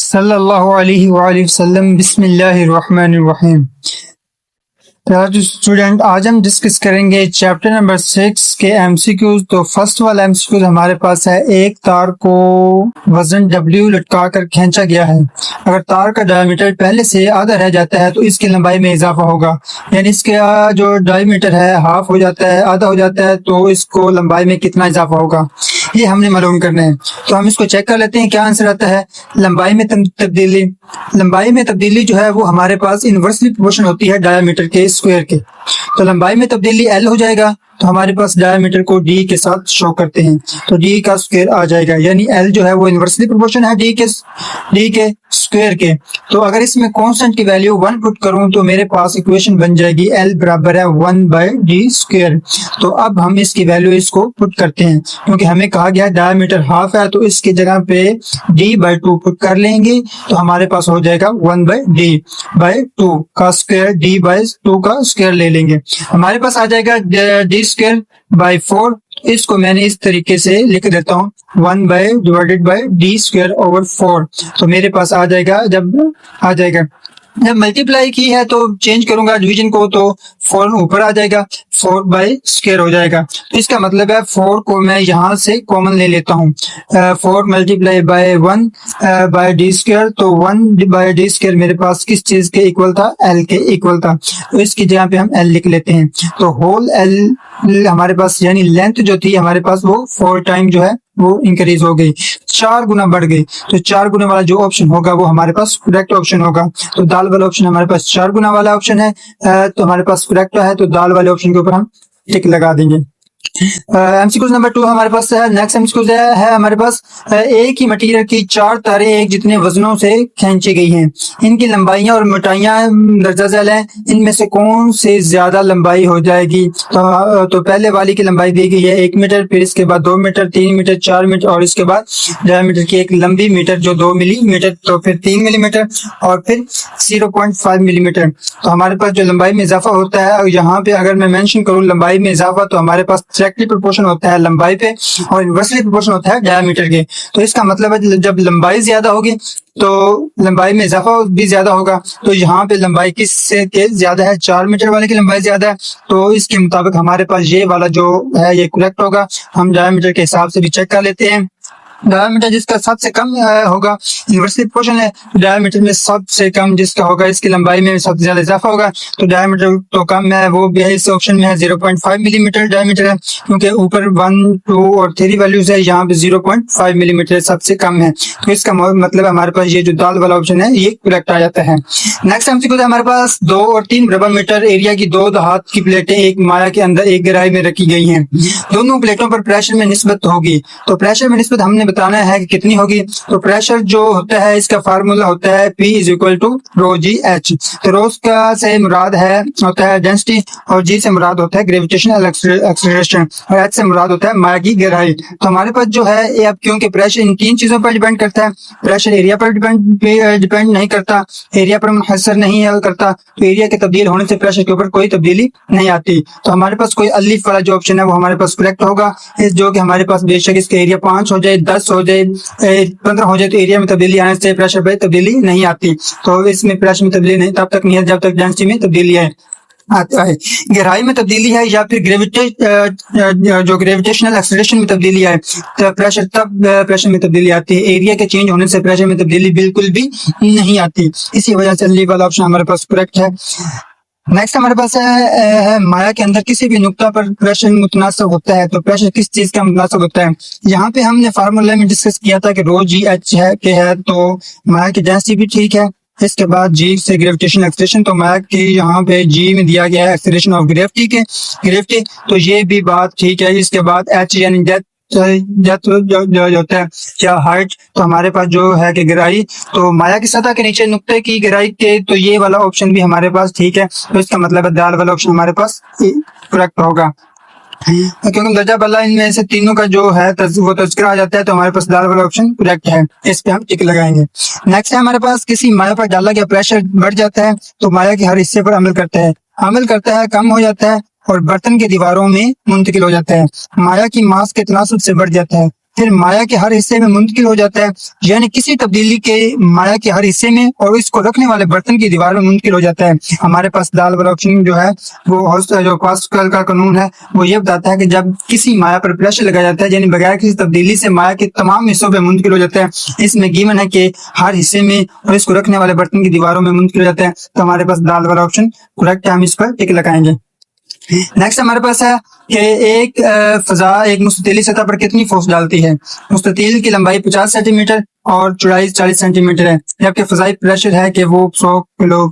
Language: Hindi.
सल्लल्लाहु अलैहि वसल्लम बिस्मिल्लाहिर्रहमानिर्रहीम। स्टूडेंट, आज हम डिस्कस करेंगे चैप्टर नंबर 6 के एमसीक्यूज। तो फर्स्ट वाला एमसीक्यूज हमारे पास है, एक तार को वजन W लटका कर खींचा गया है। अगर तार का डायमीटर पहले से आधा रह जाता है तो इसकी लंबाई में इजाफा होगा, यानी इसका जो डायमीटर है हाफ हो जाता है, आधा हो जाता है, तो इसको लंबाई में कितना इजाफा होगा ये हमने मालूम करना है। तो हम इसको चेक कर लेते हैं क्या आंसर आता है। लंबाई में तब्दीली जो है वो हमारे पास इनवर्सली प्रोपोर्शन होती है डायमीटर के स्क्वायर के। तो लंबाई में तब्दीली L हो जाएगा, तो हमारे पास डायमीटर को D के साथ शो करते हैं, तो D का स्क्वायर आ जाएगा, यानी L जो है वो इनवर्सली प्रोपोर्शन है D के स्क्वायर के। तो अगर इसमें कांस्टेंट की वैल्यू 1 पुट करूं तो मेरे पास इक्वेशन बन जाएगी L बराबर है 1/D स्क्वायर। तो अब हम इसकी वैल्यू इसको पुट करते हैं, क्योंकि हमें कहा गया डायमीटर हाफ है, तो इसकी जगह पे D/2 पुट कर लेंगे, तो हमारे पास हो जाएगा 1/D/2 का स्क्वायर, D/2 का स्क्वायर ले लेंगे, हमारे पास आ जाएगा D स्क्वायर बाई 4। इसको मैंने इस तरीके से लिख देता हूँ, 1/D स्क्वायर ओवर 4। तो मेरे पास आ जाएगा, जब मल्टीप्लाई की है तो चेंज करूंगा डिवीजन को, तो 4 ऊपर आ जाएगा, 4/स्क्वायर हो जाएगा। तो इसका मतलब है 4 को मैं यहाँ से कॉमन ले लेता हूँ, 4 मल्टीप्लाई बाय 1/D स्क्वायर, तो 1/D स्क्वायर मेरे पास किस चीज के इक्वल था, L के इक्वल था, तो इसकी जगह पे हम L लिख लेते हैं। तो होल L हमारे पास, यानी लेंथ जो थी हमारे पास वो 4 टाइम जो है वो इंक्रीज हो गई, 4 गुना बढ़ गई। तो 4 गुना वाला जो ऑप्शन होगा वो हमारे पास करेक्ट ऑप्शन होगा। तो दाल वाला ऑप्शन हमारे पास 4 गुना वाला ऑप्शन है, तो हमारे पास करेक्ट है, तो दाल वाले ऑप्शन के ऊपर हम टिक लगा देंगे। एमसीक्यू नंबर 2 हमारे पास है, नेक्स्ट एमसीक्यू है हमारे पास, एक ही मटेरियल की 4 तारें एक जितने वजनों से खींची गई हैं, इनकी लंबाइयां और मोटाइयां दर्जा झेल हैं, इनमें से कौन से ज्यादा लंबाई हो जाएगी। तो पहले वाली की लंबाई दी गई है 1 मीटर, फिर इसके बाद 2 मीटर, 3 मीटर, 4 मीटर, और इसके बाद डायमीटर की एक लंबी मीटर जो 2 मिलीमीटर, तो फिर 3 मिलीमीटर, और फिर 0.5 मिलीमीटर। तो हमारे पास जो लंबाई में इजाफा होता है, और यहाँ पे अगर मैं मेंशन करूँ लंबाई में इजाफा, तो हमारे पास डायरेक्टली प्रोपोर्शन होता है लंबाई पे और इनवर्सली प्रोपोर्शन होता है डायमीटर के। तो इसका मतलब है जब लंबाई ज्यादा होगी तो लंबाई में इजाफा भी ज्यादा होगा। तो यहाँ पे लंबाई किससे के ज्यादा है, 4 मीटर वाले की लंबाई ज्यादा है, तो इसके मुताबिक हमारे पास ये वाला जो है ये करेक्ट होगा। हम डायमीटर के हिसाब से भी चेक कर लेते हैं। डायमीटर जिसका सबसे कम होगा, इनवर्सली प्रोपोर्शन है, डायमीटर में सबसे कम जिसका होगा इसकी लंबाई में सबसे ज्यादा इजाफा होगा। तो डायमीटर तो कम है, वो भी है इस ऑप्शन में है 0.5 मिलीमीटर डायमीटर है, क्योंकि ऊपर 1, 2 और 3 वैल्यूज है, यहाँ पे 0.5 मिलीमीटर सबसे कम है। तो इसका मतलब हमारे पास ये जो दाल वाला ऑप्शन है ये करेक्ट आ जाता है। नेक्स्ट एमसीक्यू हमारे पास 2 और 3 बराबर मीटर एरिया की 2 धातु की प्लेटें एक माया के अंदर एक गहराई में रखी गई हैं। दोनों प्लेटों पर प्रेशर में निस्बत होगी, तो प्रेशर में निस्बत हमने बताना है कि कितनी होगी। तो प्रेशर जो होता है इसका फार्मूला होता है P = ρgh। तो रो का से मुराद है होता है डेंसिटी, और G से मुराद होता है ग्रेविटेशनल एक्सेलरेशन, और H से मुराद होता है माया की गहराई। तो हमारे पास जो है ये, अब क्योंकि प्रेशर इन 3 चीजों पर डिपेंड करता है, प्रेशर एरिया पर डिपेंड नहीं करता, एरिया पर मुनहसर नहीं करता, तो एरिया के तब्दील होने से प्रेशर के ऊपर कोई तब्दीली नहीं आती। तो हमारे पास कोई अलिफ वाला जो ऑप्शन है वो हमारे पास करेक्ट होगा, जो कि हमारे पास बेशक इसका एरिया 5 हो जाए, 10 हो जाए, 15 हो जाए, तो एरिया में तब्दीली आने से प्रेशर पे तब्दीली नहीं आती। तो इसमें प्रेशर में तब्दीली नहीं तब तक नहीं है जब तक डेंसिटी में तब्दीली है आता है। गहराई में तब्दीली है या फिर जो ग्रेविटेशनल एक्सेलरेशन में तब्दीली है, तो प्रेशर में तब्दीली आती है। एरिया के चेंज होने से प्रेशर में तब्दीली बिल्कुल भी नहीं आती, इसी वजह से अली वाला ऑप्शन हमारे पास करेक्ट है। नेक्स्ट हमारे पास है माया के अंदर किसी भी नुक्ता पर प्रेशर मुतनासिब होता है, तो प्रेशर किस चीज का मुतनासिब होता है। यहाँ पे हमने फार्मूला में डिस्कस किया था कि ρgh है, तो माया की डेंसिटी भी ठीक है। इसके बाद G से ग्रेविटेशन एक्सेलरेशन, तो माया की यहाँ पे G में दिया गया है एक्सेलरेशन ऑफ ग्रेविटी, तो ये भी बात ठीक है। इसके बाद H यानी डेप्थ जो होता है या हाइट, तो हमारे पास जो है कि गहराई, तो माया की सतह के नीचे नुक्ते की गहराई के, तो ये वाला ऑप्शन भी हमारे पास ठीक है। तो इसका मतलब है दाल वाला ऑप्शन हमारे पास करेक्ट होगा, क्योंकि दर्जा बल्ला इनमें से तीनों का जो है वो तज़किरा आ जाता है, तो हमारे पास दाल वाला ऑप्शन करेक्ट है, इस पे हम टिक लगाएंगे। नेक्स्ट है हमारे पास, किसी माया पर डाला गया प्रेशर बढ़ जाता है तो माया के हर हिस्से पर अमल करता है, कम हो जाता है और बर्तन की दीवारों में मुंतकिल हो जाता है। माया की मास के तनासुब से बढ़ जाता है, फिर माया के हर हिस्से में मुंतकिल हो जाता है, यानी किसी तब्दीली के माया के हर हिस्से में और इसको रखने वाले बर्तन की दीवार में मुंतकिल हो जाता है। हमारे पास दाल वाला ऑप्शन जो है वो जो पास्कल का कानून है वो ये बताता है कि जब किसी माया पर प्रेशर लगाया जाता है, यानी बगैर किसी तब्दीली से माया के तमाम हिस्सों में मुंतकिल हो जाता है। इसमें गिवन है कि हर हिस्से में और इसको रखने वाले बर्तन की दीवारों में मुंतकिल हो जाता है, तो हमारे पास दाल वाला ऑप्शन करेक्ट है, हम इस पर टिक लगाएंगे। नेक्स्ट हमारे पास है कि एक फजा एक मुस्ततिल सतह पर कितनी फोर्स डालती है। मुस्ततिल की लंबाई 50 सेंटीमीटर और चौड़ाई 40 सेंटीमीटर है, जबकि फजाई प्रेशर है कि वो 100 किलो